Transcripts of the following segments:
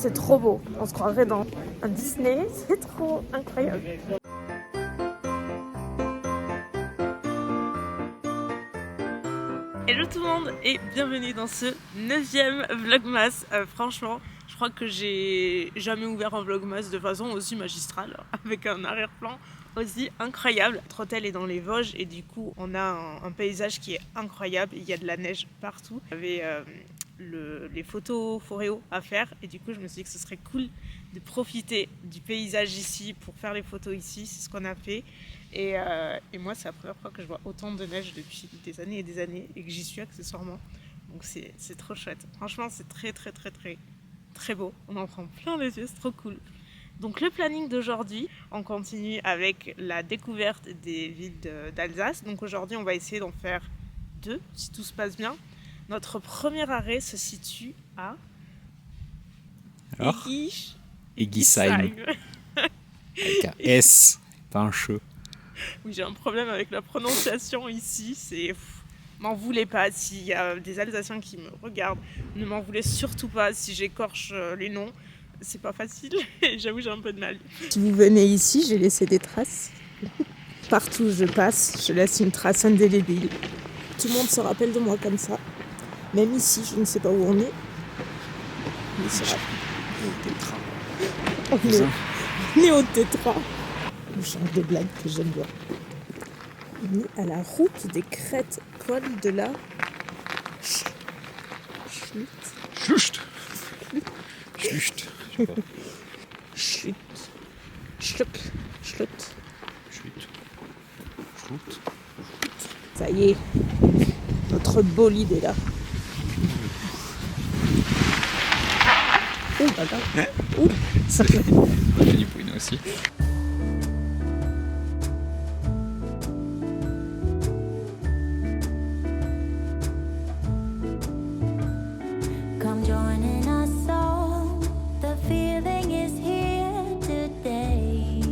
C'est trop beau. On se croirait dans un Disney. C'est trop incroyable. Hello tout le monde et bienvenue dans ce 9e Vlogmas. Franchement, je crois que j'ai jamais ouvert un Vlogmas de façon aussi magistrale, avec un arrière-plan aussi incroyable. Notre hôtel est dans les Vosges et du coup on a un paysage qui est incroyable. Il y a de la neige partout. Il y avait les photos Foréo à faire et du coup je me suis dit que ce serait cool de profiter du paysage ici pour faire les photos ici. C'est ce qu'on a fait. Et moi, c'est la première fois que je vois autant de neige depuis des années et des années et que j'y suis accessoirement. Donc c'est trop chouette. Franchement, c'est très beau. On en prend plein les yeux, c'est trop cool. Donc le planning d'aujourd'hui, on continue avec la découverte des villes d'Alsace. Donc aujourd'hui, on va essayer d'en faire 2, si tout se passe bien. Notre premier arrêt se situe à Egisheim. Avec un S, pas un che. Oui, j'ai un problème avec la prononciation ici, m'en voulez pas s'il y a des Alsaciens qui me regardent, ne m'en voulez surtout pas si j'écorche les noms, c'est pas facile et j'avoue j'ai un peu de mal. Si vous venez ici, j'ai laissé des traces. Partout où je passe, je laisse une trace indélébile. Tout le monde se rappelle de moi comme ça. Même ici, je ne sais pas où on est. Mais c'est vrai. On est au Tétra. Le genre de blague que j'aime bien. On est à la route des crêtes col de la Schlucht. Ça y est, notre bolide est là. Oh, bah ça fait. Fanny Pouina aussi. Come joining us all. The feeling is here today.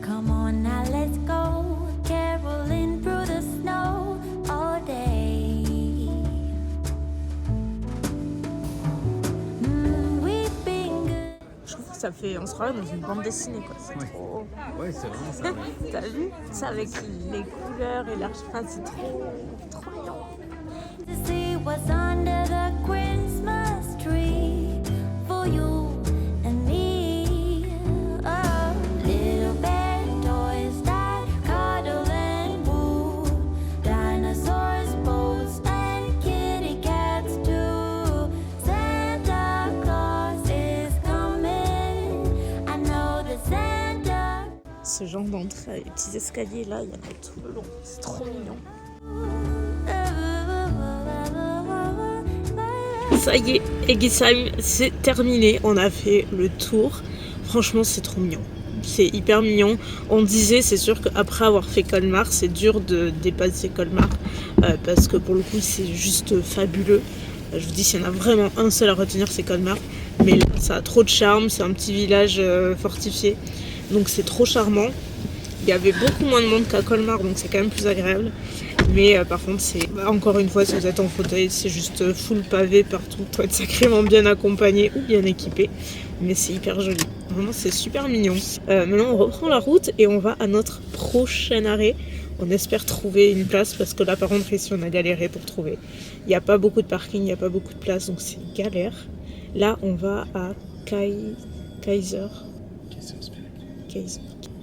Come on now, let's go. Caroling through the snow all day. We've been good. Je trouve que ça fait, on se croirait dans une bande dessinée quoi. C'est trop. Ouais, c'est vraiment ça. Ouais. T'as vu ça avec les couleurs et l'archipel, c'est trop mignon. To see what's under the Christmas tree for you and me. Oh, little bear toys that cuddle and woo, dinosaurs, boats, and kitty cats too. Santa Claus is coming. I know that Santa. Ce genre d'entrée, les petits escaliers là, il y en a tout le long. C'est trop mignon. Ça y est, Egisheim, c'est terminé. On a fait le tour. Franchement, c'est trop mignon. C'est hyper mignon. On disait, c'est sûr qu'après avoir fait Colmar, c'est dur de dépasser Colmar. Parce que pour le coup, c'est juste fabuleux. Je vous dis, s'il y en a vraiment un seul à retenir, c'est Colmar. Mais là, ça a trop de charme. C'est un petit village fortifié. Donc c'est trop charmant. Il y avait beaucoup moins de monde qu'à Colmar, donc c'est quand même plus agréable. Mais par contre, c'est encore une fois, si vous êtes en fauteuil, c'est juste full pavé partout. Il faut être sacrément bien accompagné ou bien équipé. Mais c'est hyper joli. Vraiment, c'est super mignon. Maintenant, on reprend la route et on va à notre prochain arrêt. On espère trouver une place parce que là, par contre, ici, on a galéré pour trouver. Il n'y a pas beaucoup de parking, il n'y a pas beaucoup de place, donc c'est galère. Là, on va à Kaiser.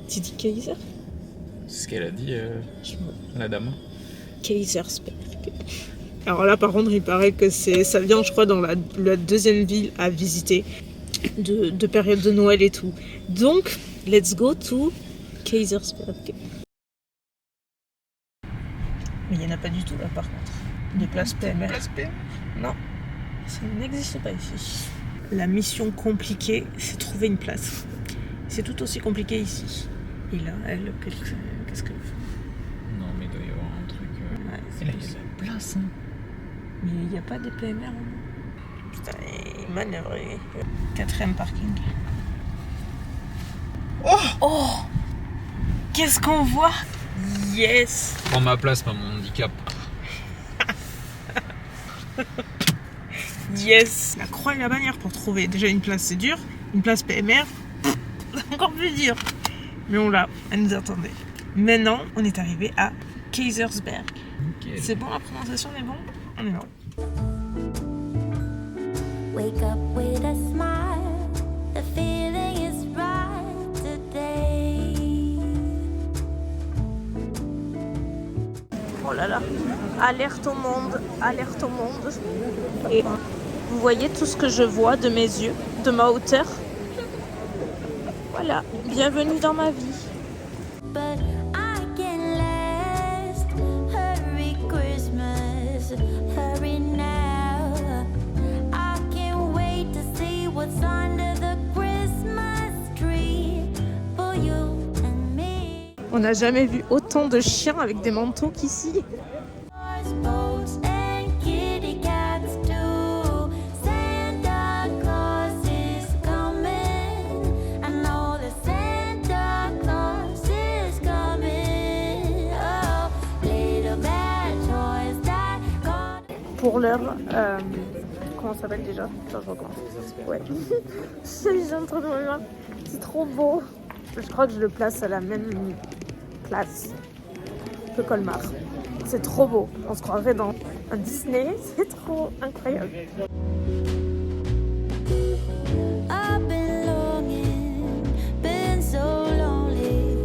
Tu dis Kaiser? C'est ce qu'elle a dit, la dame. Kaisersberg. Alors là, par contre, il paraît que ça vient, je crois, dans la deuxième ville à visiter de période de Noël et tout. Donc, let's go to Kaisersberg. Mais il n'y en a pas du tout là, par contre. Des places PMR. Non, ça n'existe pas ici. La mission compliquée, c'est trouver une place. C'est tout aussi compliqué ici. Et là, elle, qu'est-ce qu'elle fait? Non, mais il doit y avoir un truc. Ouais, Et là, il y a la place. Hein. Mais il n'y a pas de PMR. Hein. Putain, il manœuvré. 4e parking. Oh, qu'est-ce qu'on voit? Yes. Prends ma place, pas mon handicap. Yes. La croix et la bannière pour trouver. Déjà une place c'est dur, une place PMR, c'est encore plus dur. Mais on l'a, elle nous attendait. Maintenant, on est arrivé à Keizersberg. Nickel. C'est bon la prononciation, on est bon? On est bon. Wake up with a smile. The feeling is right today. Oh là là, alerte au monde, alerte au monde. Et vous voyez tout ce que je vois de mes yeux, de ma hauteur. Voilà, bienvenue dans ma vie. But I can last. Hurry Christmas, hurry now. I can't wait to see what's under the Christmas tree for you and me. On n'a jamais vu autant de chiens avec des manteaux qu'ici. Cars, boats, and kitty cats too. Santa Claus is coming. I know that Santa Claus is coming. Oh, little bad toys that got. Pour l'heure, comment ça s'appelle déjà? Attends, je recommence. Ouais. J'ai en train de me voir. C'est trop beau. Je crois que je le place à la même place que Colmar. C'est trop beau. On se croirait dans un Disney. C'est trop incroyable. I've been longing, been so lonely,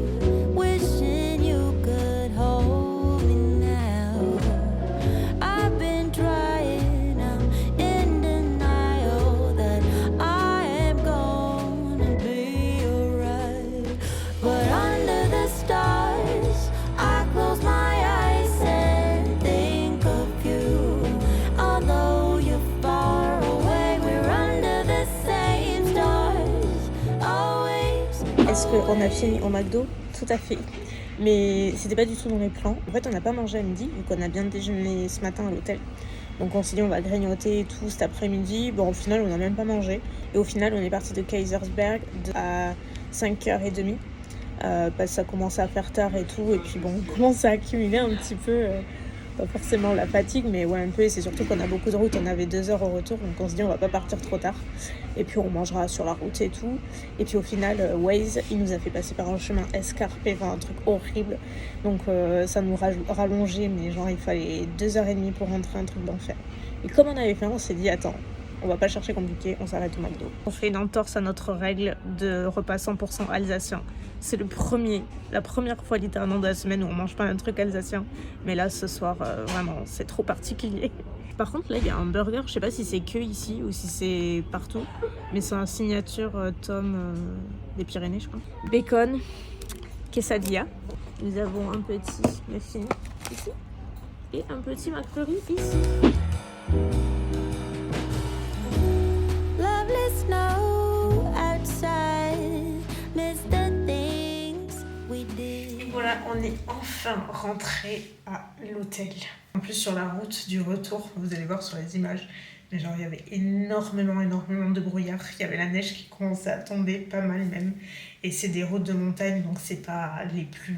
wishing you could hold me now. I've been trying, I'm in denial that I am gonna be alright. But under the stars, I close my eyes and think of you. Although you're far away, we're under the same stars, always. Est-ce qu'on a fini au McDo? Tout à fait. Mais c'était pas du tout dans les plans. En fait, on n'a pas mangé à midi, vu qu'on a bien déjeuné ce matin à l'hôtel. Donc on s'est dit on va grignoter et tout cet après-midi. Bon, au final, on n'a même pas mangé. Et au final, on est parti de Keizersberg à 5h30. Parce que ça commençait à faire tard et tout. Et puis bon, on commence à accumuler un petit peu... pas forcément la fatigue, mais ouais un peu. Et c'est surtout qu'on a beaucoup de route. On avait 2 heures au retour. Donc on se dit on va pas partir trop tard. Et puis on mangera sur la route et tout. Et puis au final, Waze, il nous a fait passer par un chemin escarpé, enfin un truc horrible. Donc ça nous rallongeait, mais genre il fallait 2h30 pour rentrer, un truc d'enfer. Et comme on avait faim, on s'est dit attends, on va pas chercher compliqué, on s'arrête au McDo. On fait une entorse à notre règle de repas 100% alsacien. C'est la première fois littéralement de la semaine où on mange pas un truc alsacien. Mais là ce soir, vraiment, c'est trop particulier. Par contre, là, il y a un burger, je sais pas si c'est que ici ou si c'est partout, mais c'est un signature Tom des Pyrénées, je crois. Bacon, quesadilla. Nous avons un petit muffin ici et un petit McFlurry ici. Lovely snow outside, miss the things we did. Et voilà, on est enfin rentré à l'hôtel. En plus, sur la route du retour, vous allez voir sur les images, mais genre il y avait énormément de brouillard. Il y avait la neige qui commençait à tomber, pas mal même. Et c'est des routes de montagne, donc c'est pas les plus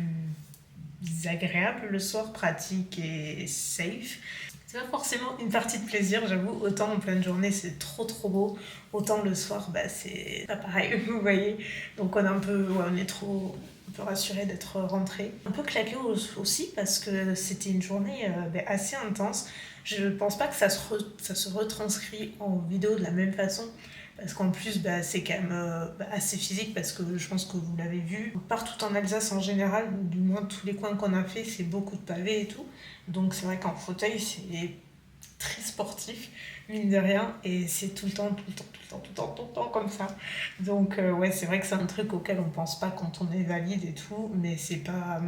agréables le soir, pratiques et safe. C'est pas forcément une partie de plaisir, j'avoue. Autant en pleine journée, c'est trop beau. Autant le soir, bah c'est pas pareil, vous voyez. Donc on est un peu, ouais, on est trop un peu rassurés d'être rentrés. Un peu claqué aussi parce que c'était une journée assez intense. Je pense pas que ça se retranscrit en vidéo de la même façon. Parce qu'en plus, c'est quand même assez physique parce que je pense que vous l'avez vu. Partout en Alsace en général, du moins tous les coins qu'on a fait, c'est beaucoup de pavés et tout. Donc c'est vrai qu'en fauteuil, c'est très sportif, mine de rien. Et c'est tout le temps comme ça. Donc ouais, c'est vrai que c'est un truc auquel on pense pas quand on est valide et tout. Mais c'est un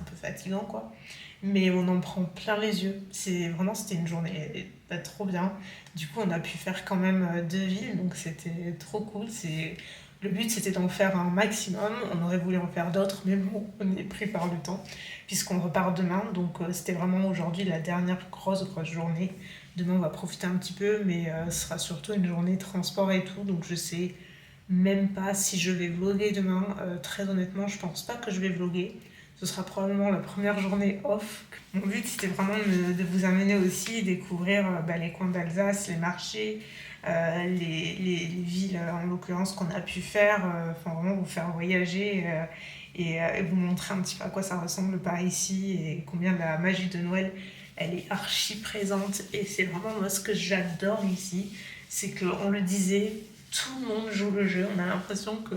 peu fatigant, quoi. Mais on en prend plein les yeux. C'était une journée trop bien. Du coup, on a pu faire quand même 2 villes, donc c'était trop cool. Le but, c'était d'en faire un maximum. On aurait voulu en faire d'autres, mais bon, on est pris par le temps, puisqu'on repart demain. Donc c'était vraiment aujourd'hui la dernière grosse journée. Demain, on va profiter un petit peu, mais ce sera surtout une journée transport et tout. Donc je sais même pas si je vais vlogger demain. Très honnêtement, je pense pas que je vais vlogger. Ce sera probablement la première journée off. Mon but, c'était vraiment de vous amener aussi, découvrir les coins d'Alsace, les marchés, les villes, en l'occurrence, qu'on a pu faire. Enfin, vraiment vous faire voyager et vous montrer un petit peu à quoi ça ressemble par ici et combien la magie de Noël, elle est archi présente. Et c'est vraiment moi ce que j'adore ici, c'est qu'on le disait, tout le monde joue le jeu. On a l'impression que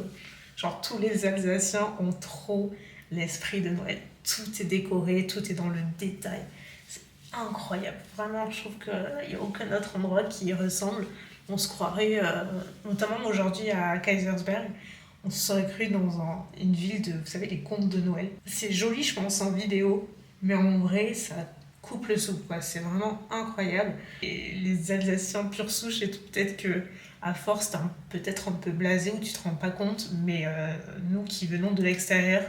genre tous les Alsaciens ont trop l'esprit de Noël. Tout est décoré, tout est dans le détail. C'est incroyable. Vraiment, je trouve qu'il n'y a aucun autre endroit qui y ressemble. On se croirait, notamment aujourd'hui à Kaisersberg, on se serait cru dans une ville de, vous savez, les contes de Noël. C'est joli, je pense, en vidéo, mais en vrai, ça coupe le souffle, quoi. C'est vraiment incroyable. Et les Alsaciens pure souche, et tout, peut-être que à force, t'es peut-être un peu blasé ou tu te rends pas compte, mais nous qui venons de l'extérieur,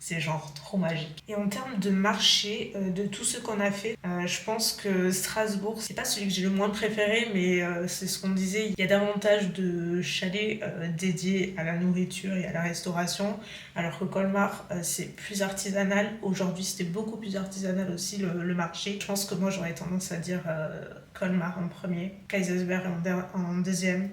c'est genre trop magique. Et en termes de marché, de tout ce qu'on a fait, je pense que Strasbourg, c'est pas celui que j'ai le moins préféré, mais c'est ce qu'on disait, il y a davantage de chalets dédiés à la nourriture et à la restauration, alors que Colmar, c'est plus artisanal. Aujourd'hui, c'était beaucoup plus artisanal aussi le marché. Je pense que moi, j'aurais tendance à dire Colmar en premier, Kaisersberg en deuxième,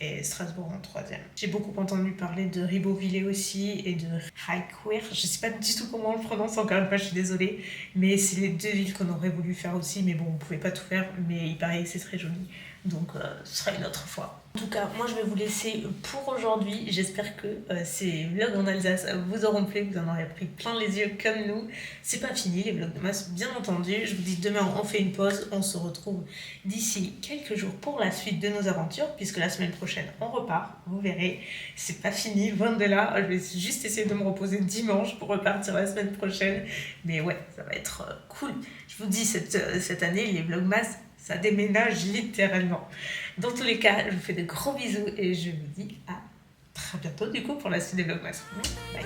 et Strasbourg en troisième. J'ai beaucoup entendu parler de Ribeauvillé aussi et de Highqueer. Je sais pas du tout comment on le prononce, encore une fois, je suis désolée. Mais c'est les deux villes qu'on aurait voulu faire aussi. Mais bon, on pouvait pas tout faire. Mais il paraît que c'est très joli. Donc ce sera une autre fois. En tout cas, moi je vais vous laisser pour aujourd'hui. J'espère que ces vlogs en Alsace vous auront plu, vous en aurez pris plein les yeux comme nous. C'est pas fini les vlogs de masse, bien entendu. Je vous dis demain on fait une pause. On se retrouve d'ici quelques jours pour la suite de nos aventures, puisque la semaine prochaine on repart. Vous verrez, c'est pas fini, loin de là. Je vais juste essayer de me reposer dimanche pour repartir la semaine prochaine. Mais ouais, ça va être cool. Je vous dis, cette année, les vlogmas, ça déménage littéralement. Dans tous les cas, je vous fais de gros bisous et je vous dis à très bientôt du coup pour la suite des vlogmas. Bye.